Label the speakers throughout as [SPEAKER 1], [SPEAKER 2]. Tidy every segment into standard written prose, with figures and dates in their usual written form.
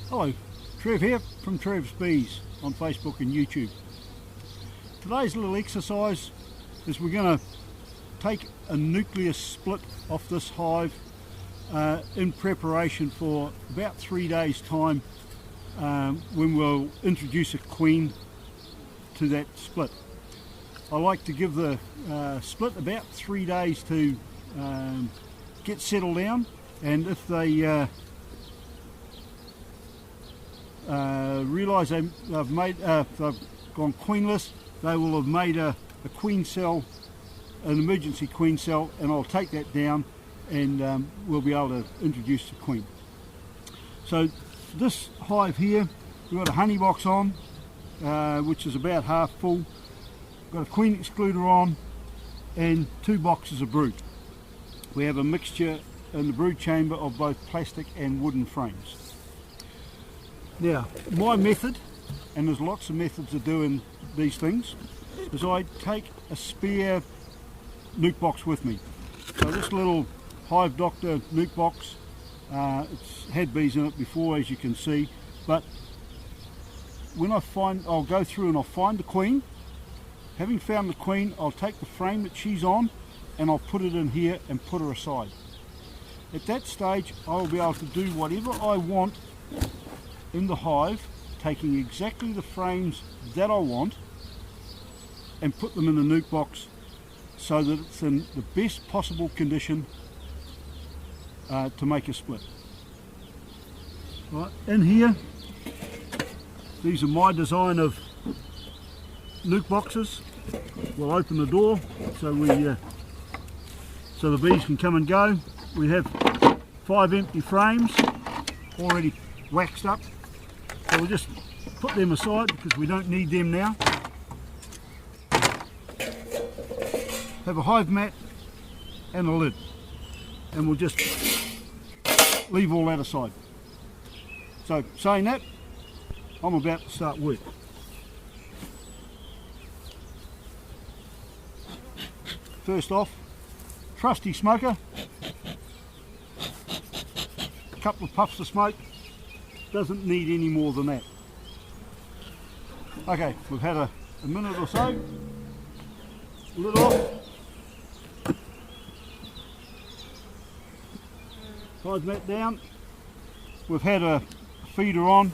[SPEAKER 1] Hello, Trev here from Trevs Bees on Facebook and YouTube. Today's little exercise is we're going to take a nucleus split off this hive in preparation for about 3 days time when we'll introduce a queen to that split. I like to give the split about 3 days to get settled down, and if they realise they've gone queenless, they will have made a queen cell, an emergency queen cell, and I'll take that down and we'll be able to introduce the queen. So this hive here, we've got a honey box on, which is about half full. Got a queen excluder on and 2 boxes of brood. We have a mixture in the brood chamber of both plastic and wooden frames. Now, my method, and there's lots of methods of doing these things, is I take a spare NUC box with me. So this little Hive Doctor NUC box, it's had bees in it before, as you can see, but when I'll go through and I'll find the queen. Having found the queen, I'll take the frame that she's on and I'll put it in here and put her aside. At that stage, I'll be able to do whatever I want in the hive, taking exactly the frames that I want and put them in the NUC box so that it's in the best possible condition to make a split. Right, in here, these are my design of NUC boxes. We'll open the door so the bees can come and go. We have 5 empty frames already waxed up, so we'll just put them aside because we don't need them now. Have a hive mat and a lid, and we'll just leave all that aside. So saying that, I'm about to start work. First off, trusty smoker, a couple of puffs of smoke, doesn't need any more than that. Okay, we've had a minute or so, lid off, hive mat down, we've had a feeder on,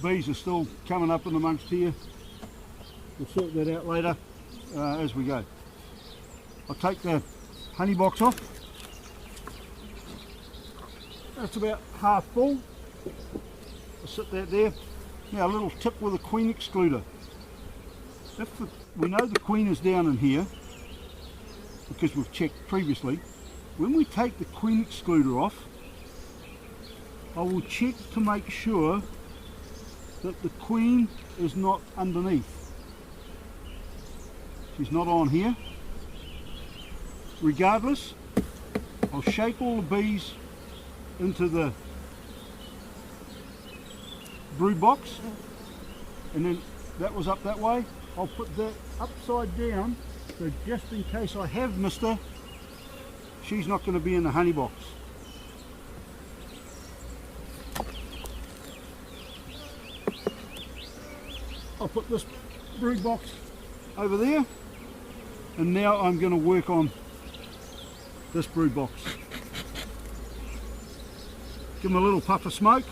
[SPEAKER 1] bees are still coming up in amongst here. We'll sort that out later as we go. I'll take the honey box off. That's about half full. I'll sit that there. Now a little tip with a queen excluder. If we know the queen is down in here, because we've checked previously, when we take the queen excluder off, I will check to make sure that the queen is not underneath. She's not on here. Regardless, I'll shake all the bees into the brood box, and then that was up that way. I'll put that upside down, so just in case I have missed her, she's not going to be in the honey box. I'll put this brood box over there, and now I'm going to work on this brood box. Give them a little puff of smoke.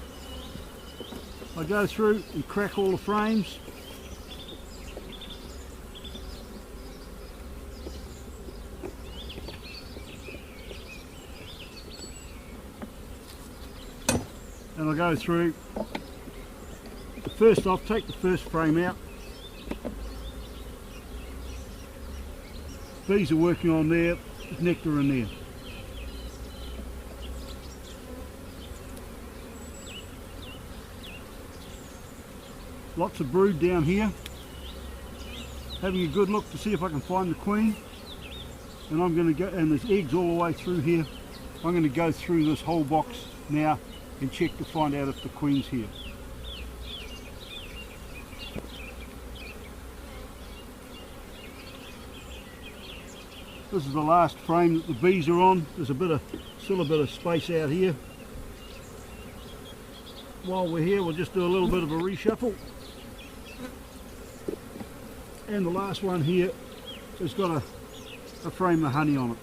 [SPEAKER 1] I go through and crack all the frames. And I go through, first off, take the first frame out. Bees are working on there, there's nectar in there. Lots of brood down here. Having a good look to see if I can find the queen. And I'm going to go, and there's eggs all the way through here. I'm going to go through this whole box now and check to find out if the queen's here. This is the last frame that the bees are on. There's still a bit of space out here. While we're here, we'll just do a little bit of a reshuffle. And the last one here has got a frame of honey on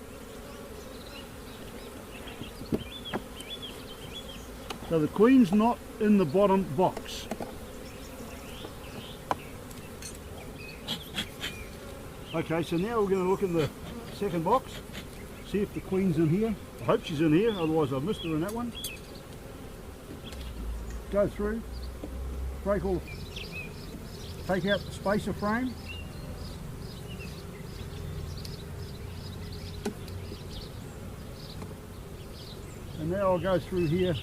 [SPEAKER 1] it. So the queen's not in the bottom box. Okay, so now we're going to look in the second box, see if the queen's in here. I hope she's in here, otherwise I've missed her in that one. Go through, take out the spacer frame. And now I'll go through here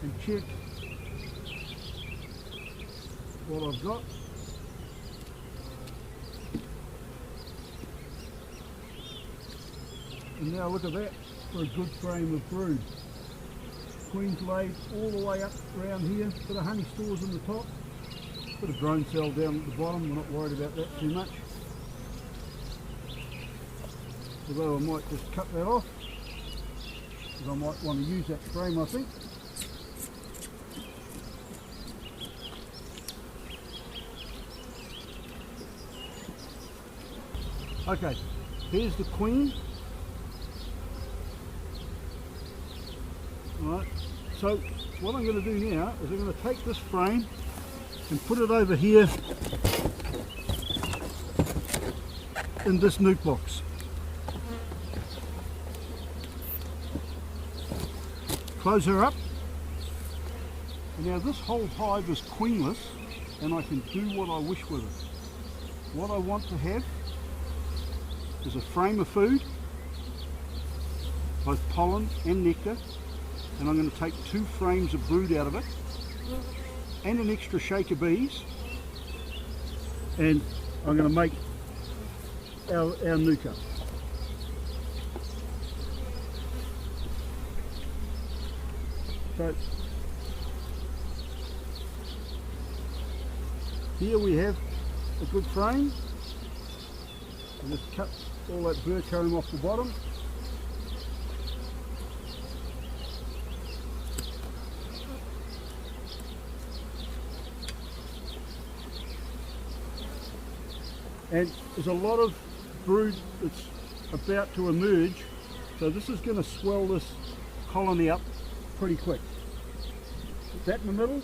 [SPEAKER 1] and check what I've got. And now look at that for a good frame of brood. Queen's laid all the way up around here, bit of honey stores in the top, bit of drone cell down at the bottom, we're not worried about that too much. Although I might just cut that off, because I might want to use that frame I think. Okay, here's the queen. Alright, so what I'm going to do now is I'm going to take this frame and put it over here in this NUC box. Close her up. And now this whole hive is queenless and I can do what I wish with it. What I want to have is a frame of food, both pollen and nectar. And I'm going to take 2 frames of brood out of it and an extra shake of bees, and I'm going to make our NUC up. So here we have a good frame. I just cut all that bird comb off the bottom. And there's a lot of brood that's about to emerge, so this is going to swell this colony up pretty quick. Put that in the middle,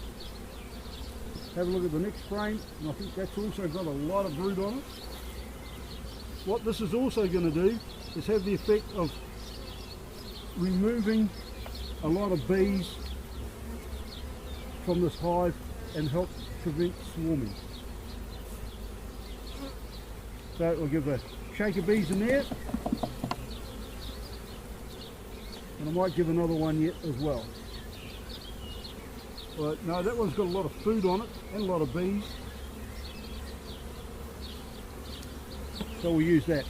[SPEAKER 1] have a look at the next frame, and I think that's also got a lot of brood on it. What this is also going to do is have the effect of removing a lot of bees from this hive and help prevent swarming. So we'll give a shake of bees in there, and I might give another one yet as well. But no, that one's got a lot of food on it and a lot of bees, so we'll use that.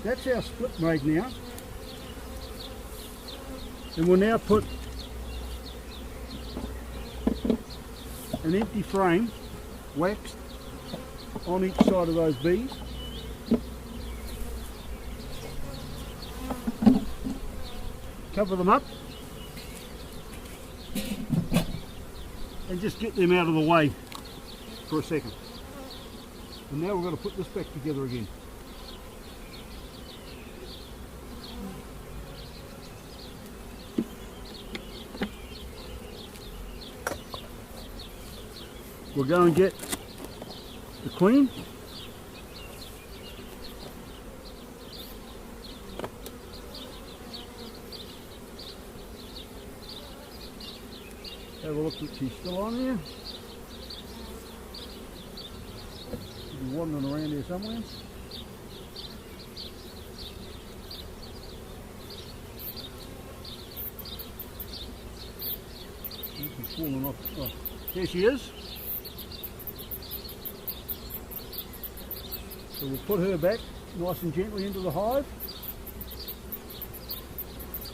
[SPEAKER 1] That's our split made now, and we'll now put an empty frame, waxed, on each side of those bees. Cover them up and just get them out of the way for a second. And now we're going to put this back together again. We'll go and get the queen. Have a look that she's still on here. She'll be wandering around here somewhere. She's falling off. Oh, there she is. So we'll put her back nice and gently into the hive.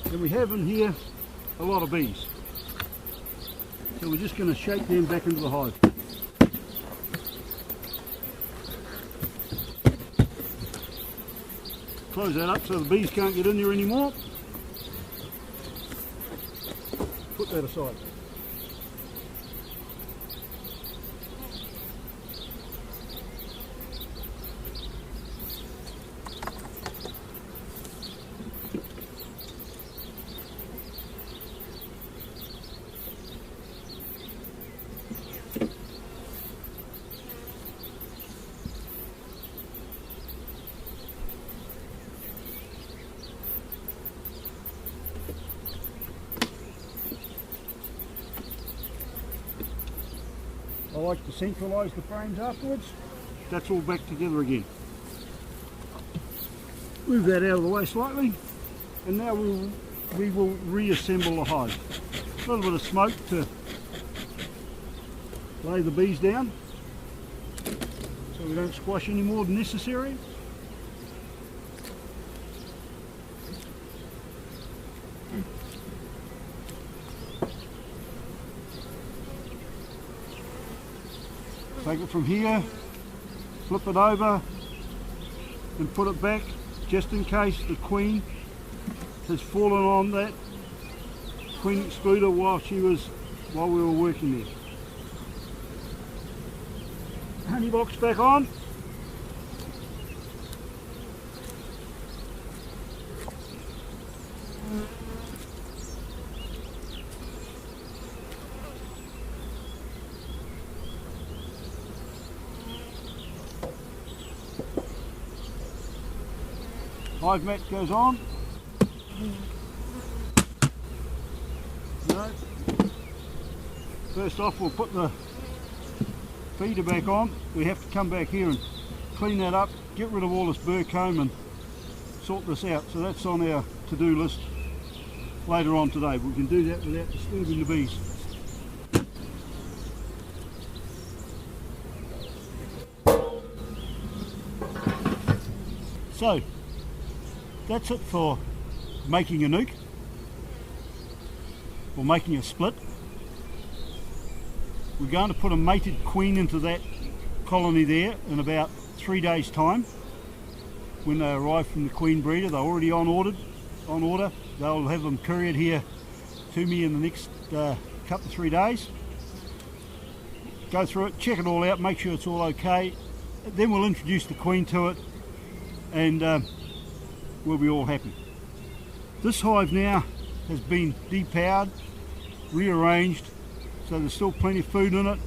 [SPEAKER 1] And we have in here a lot of bees. So we're just going to shake them back into the hive. Close that up so the bees can't get in there anymore. Put that aside. I like to centralise the frames afterwards. That's all back together again. Move that out of the way slightly, and now we will reassemble the hive. A little bit of smoke to lay the bees down so we don't squash any more than necessary. Take it from here, flip it over and put it back just in case the queen has fallen on that queen excluder while we were working there. Honey box back on. Hive mat goes on. No. First off, we'll put the feeder back on. We have to come back here and clean that up, get rid of all this burr comb and sort this out. So that's on our to-do list later on today. We can do that without disturbing the bees. So that's it for making a NUC or making a split. We're going to put a mated queen into that colony there in about 3 days time. When they arrive from the queen breeder, they're already on order. They'll have them couriered here to me in the next couple of 3 days. Go through it, check it all out, make sure it's all okay. Then we'll introduce the queen to it and we'll be all happy. This hive now has been depowered, rearranged, so there's still plenty of food in it,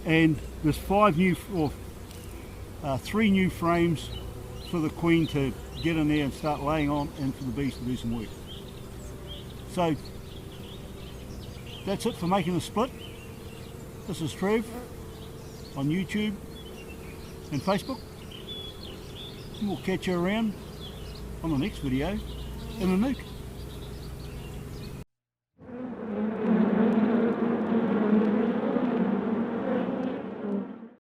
[SPEAKER 1] and there's 3 new frames for the queen to get in there and start laying on, and for the bees to do some work. So that's it for making the split. This is Trev on YouTube and Facebook, and we'll catch you around on the next video in a NUC.